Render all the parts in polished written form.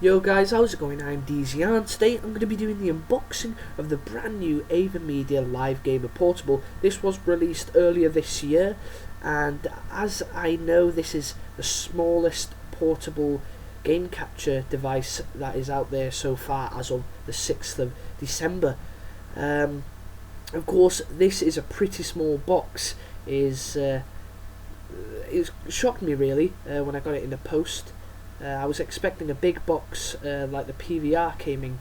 Yo guys, how's it going? I'm DZ and today I'm going to be doing the unboxing of the brand new AVerMedia Live Gamer Portable. This was released earlier this year, and as I know, this is the smallest portable game capture device that is out there so far as of the 6th of December. Of course, this is a pretty small box. It shocked me really when I got it in the post. I was expecting a big box like the PVR came in,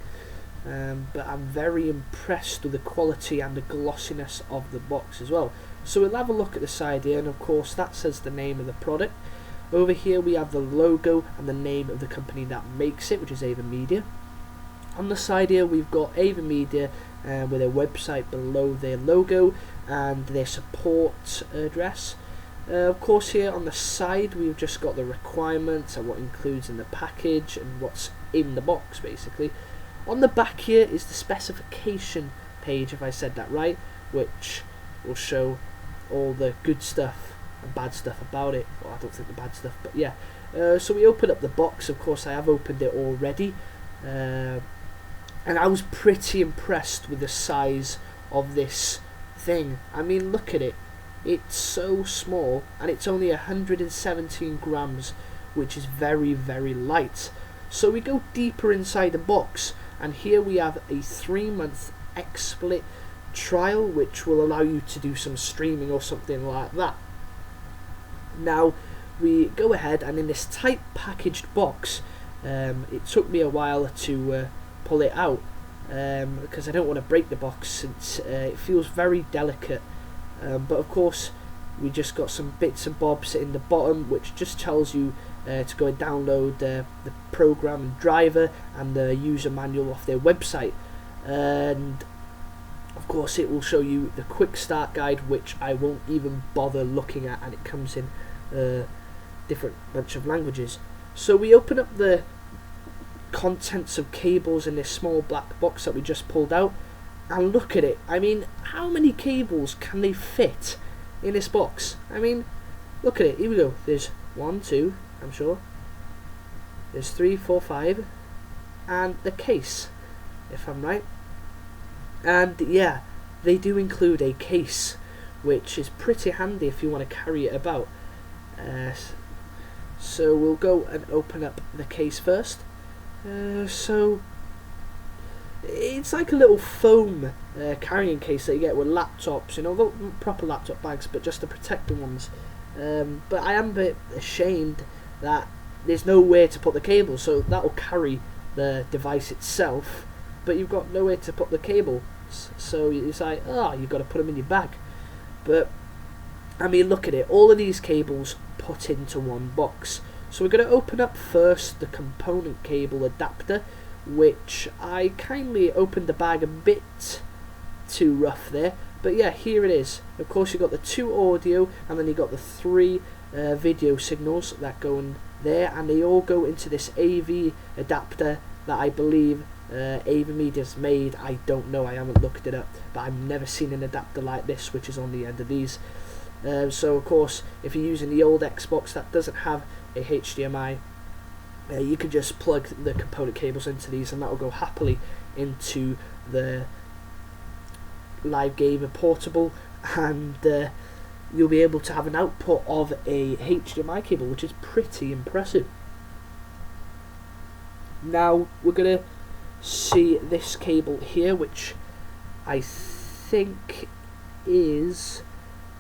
but I'm very impressed with the quality and the glossiness of the box as well. So we'll have a look at the side here, and of course that says the name of the product. Over here we have the logo and the name of the company that makes it, which is AVerMedia. On the side here we've got AVerMedia with a website below their logo and their support address. Of course, here on the side we've just got the requirements and what includes in the package and what's in the box basically. On the back here is the specification page, if I said that right, which will show all the good stuff and bad stuff about it. Well, I don't think the bad stuff, but yeah. So we open up the box. Of course I have opened it already, and I was pretty impressed with the size of this thing. I mean, look at it. It's so small, and it's only 117 grams, which is very, very light. So we go deeper inside the box, and here we have a 3-month XSplit trial, which will allow you to do some streaming or something like that. Now we go ahead, and in this tight packaged box, it took me a while to pull it out because I don't want to break the box since it feels very delicate. But of course we just got some bits and bobs in the bottom, which just tells you to go and download the program and driver and the user manual off their website, and of course it will show you the quick start guide, which I won't even bother looking at, and it comes in different bunch of languages. So we open up the contents of cables in this small black box that we just pulled out. And look at it. I mean, how many cables can they fit in this box? I mean, look at it. Here we go. There's 1, 2, I'm sure. There's 3, 4, 5. And the case, if I'm right. And yeah, they do include a case, which is pretty handy if you want to carry it about. So we'll go and open up the case first. So it's like a little foam carrying case that you get with laptops, you know, not proper laptop bags, but just the protecting ones. But I am a bit ashamed that there's nowhere to put the cable, so that will carry the device itself, but you've got nowhere to put the cable. So it's like, you've got to put them in your bag. But I mean, look at it, all of these cables put into one box. So we're going to open up first the component cable adapter, which I kindly opened the bag a bit too rough there, but yeah, here it is. Of course you've got the 2 audio, and then you've got the 3 video signals that go in there, and they all go into this AV adapter that I believe AVerMedia's made. I don't know, I haven't looked it up, but I've never seen an adapter like this which is on the end of these. So of course if you're using the old Xbox that doesn't have a HDMI, you can just plug the component cables into these, and that will go happily into the Live Gamer Portable, and you'll be able to have an output of a HDMI cable, which is pretty impressive. Now we're going to see this cable here, which I think is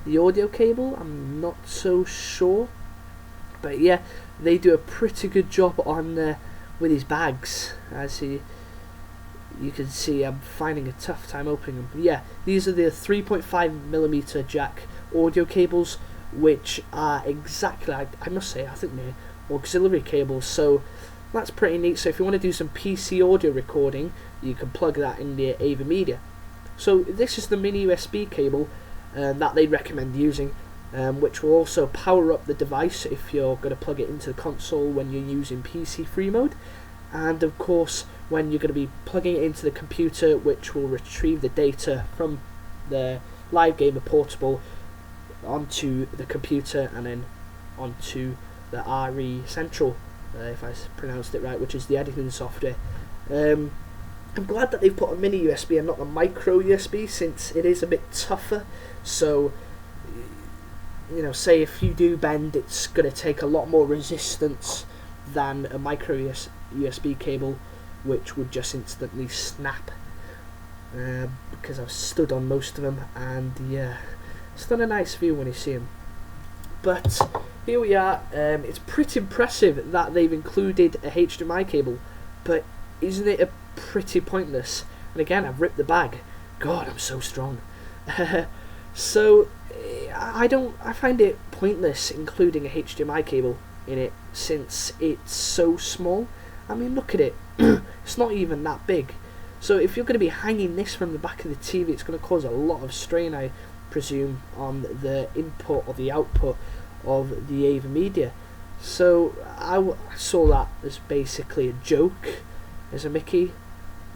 the audio cable. I'm not so sure, but yeah, they do a pretty good job on with these bags. As you can see, I'm finding a tough time opening them. But yeah, these are the 3.5mm jack audio cables, which are exactly, I must say, I think they're auxiliary cables, so that's pretty neat. So if you want to do some PC audio recording, you can plug that in the AVerMedia. So this is the mini USB cable that they recommend using, which will also power up the device if you're going to plug it into the console when you're using PC free mode, and of course when you're going to be plugging it into the computer, which will retrieve the data from the Live Gamer Portable onto the computer and then onto the RE Central if I pronounced it right, which is the editing software. I'm glad that they've put a mini USB and not a micro USB, since it is a bit tougher. So, you know, say if you do bend, it's going to take a lot more resistance than a micro USB cable, which would just instantly snap. Because I've stood on most of them, and yeah, it's not a nice view when you see them. But here we are. It's pretty impressive that they've included a HDMI cable, but isn't it a pretty pointless? And again, I've ripped the bag. God, I'm so strong. So I find it pointless including a HDMI cable in it, since it's so small. I mean, look at it. It's not even that big. So if you're going to be hanging this from the back of the TV, it's going to cause a lot of strain, I presume, on the input or the output of the AVerMedia. So I saw that as basically a joke, as a Mickey,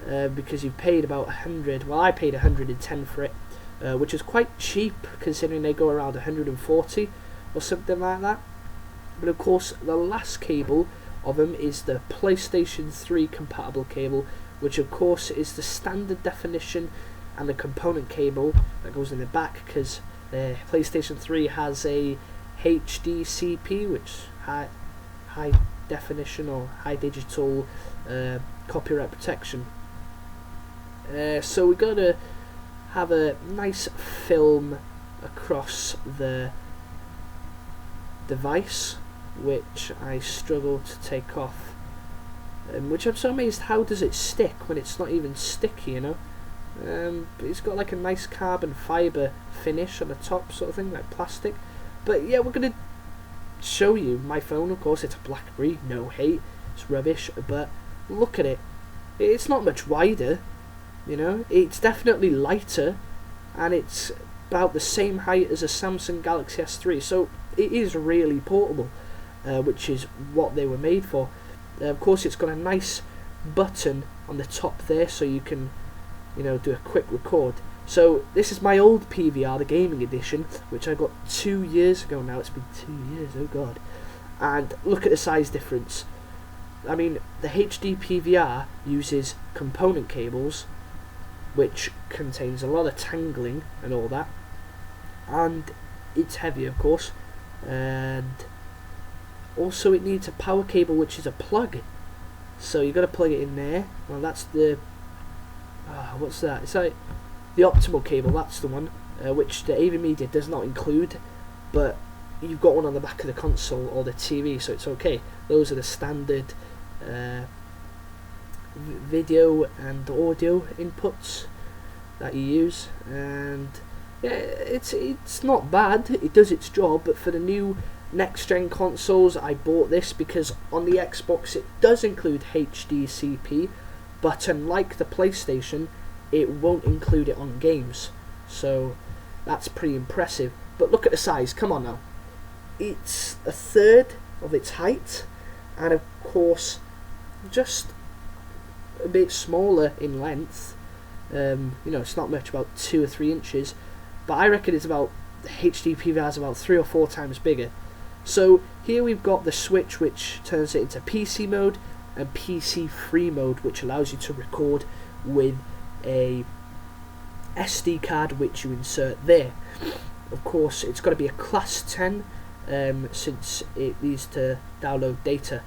because you've paid about 100. Well, I paid 110 for it, which is quite cheap considering they go around 140 or something like that. But of course, the last cable of them is the PlayStation 3 compatible cable, which of course is the standard definition and the component cable that goes in the back, because the PlayStation 3 has a HDCP, which high definition or high digital copyright protection. So we're going to have a nice film across the device, which I struggle to take off. Which I'm so amazed, how does it stick when it's not even sticky, you know? It's got like a nice carbon fibre finish on the top, sort of thing, like plastic. But yeah, we're going to show you my phone. Of course, it's a BlackBerry, no hate, it's rubbish, but look at it. It's not much wider, you know? It's definitely lighter, and it's about the same height as a Samsung Galaxy S3, so it is really portable, which is what they were made for. Of course, it's got a nice button on the top there, so you can, you know, do a quick record. So this is my old PVR, the gaming edition, which I got 2 years ago now. It's been 2 years, oh god. And look at the size difference. I mean, the HD PVR uses component cables, which contains a lot of tangling and all that. And it's heavy, of course. And also it needs a power cable, which is a plug. So you've got to plug it in there. Well, that's the... what's that? It's like the optimal cable, that's the one, which the AVerMedia does not include, but you've got one on the back of the console or the TV, so it's okay. Those are the standard video and audio inputs that you use, and yeah, it's not bad. It does its job, but for the new next gen consoles, I bought this because on the Xbox it does include HDCP, but unlike the PlayStation, it won't include it on games. So that's pretty impressive. But look at the size, come on now. It's a third of its height, and of course just a bit smaller in length. You know, it's not much, about 2 or 3 inches, but I reckon it's about, the HD PVR is about 3 or 4 times bigger. So here we've got the switch, which turns it into PC mode, and PC free mode, which allows you to record with a SD card, which you insert there. Of course, it's got to be a class 10, since it needs to download data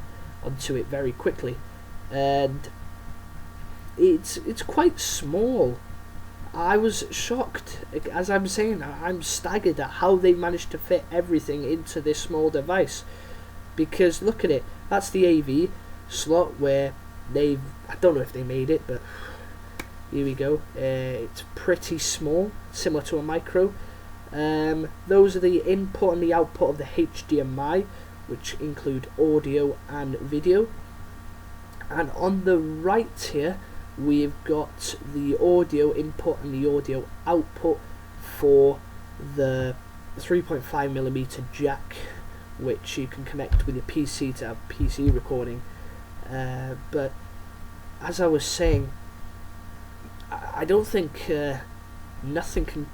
onto it very quickly, and it's quite small. I was shocked. As I'm saying, I'm staggered at how they managed to fit everything into this small device, because look at it, that's the AV slot where I don't know if they made it, but here we go. It's pretty small, similar to a micro. Those are the input and the output of the HDMI, which include audio and video. And on the right here, we've got the audio input and the audio output for the 3.5mm jack, which you can connect with your PC to have PC recording. But as I was saying, I don't think nothing can,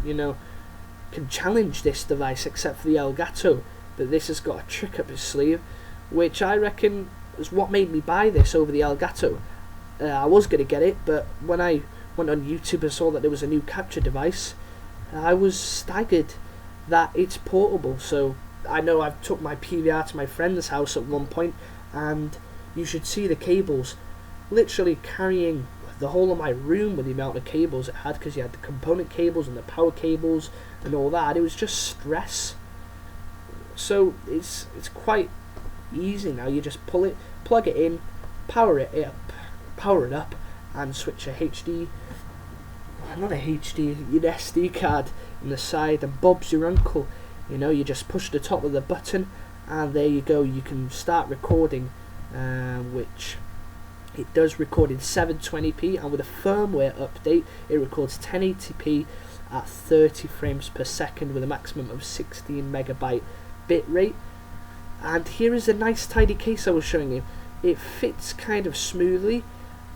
can challenge this device except for the Elgato. But this has got a trick up its sleeve, which I reckon is what made me buy this over the Elgato. I was going to get it, but when I went on YouTube and saw that there was a new capture device, I was staggered that it's portable. So I know I've took my PVR to my friend's house at one point, and you should see the cables literally carrying the whole of my room with the amount of cables it had, because you had the component cables and the power cables and all that. It was just stress. So it's quite easy now. You just pull it, plug it in, power it up, and switch a HD, not a HD, an SD card in the side, and Bob's your uncle. You know, you just push the top of the button, and there you go. You can start recording, which it does record in 720p, and with a firmware update, it records 1080p at 30 frames per second with a maximum of 16 megabyte bit rate. And here is a nice tidy case I was showing you. It fits kind of smoothly,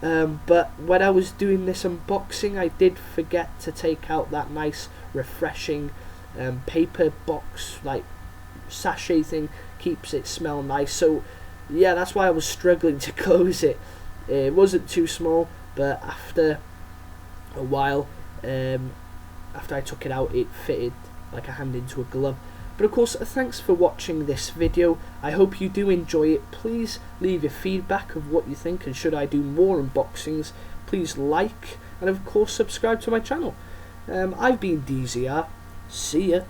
but when I was doing this unboxing, I did forget to take out that nice refreshing paper box, like sachet thing, keeps it smell nice. So yeah, that's why I was struggling to close it. It wasn't too small, but after a while, after I took it out, it fitted like a hand into a glove. But of course, thanks for watching this video. I hope you do enjoy it. Please leave your feedback of what you think, and should I do more unboxings, please like, and of course subscribe to my channel. I've been DZR. See ya.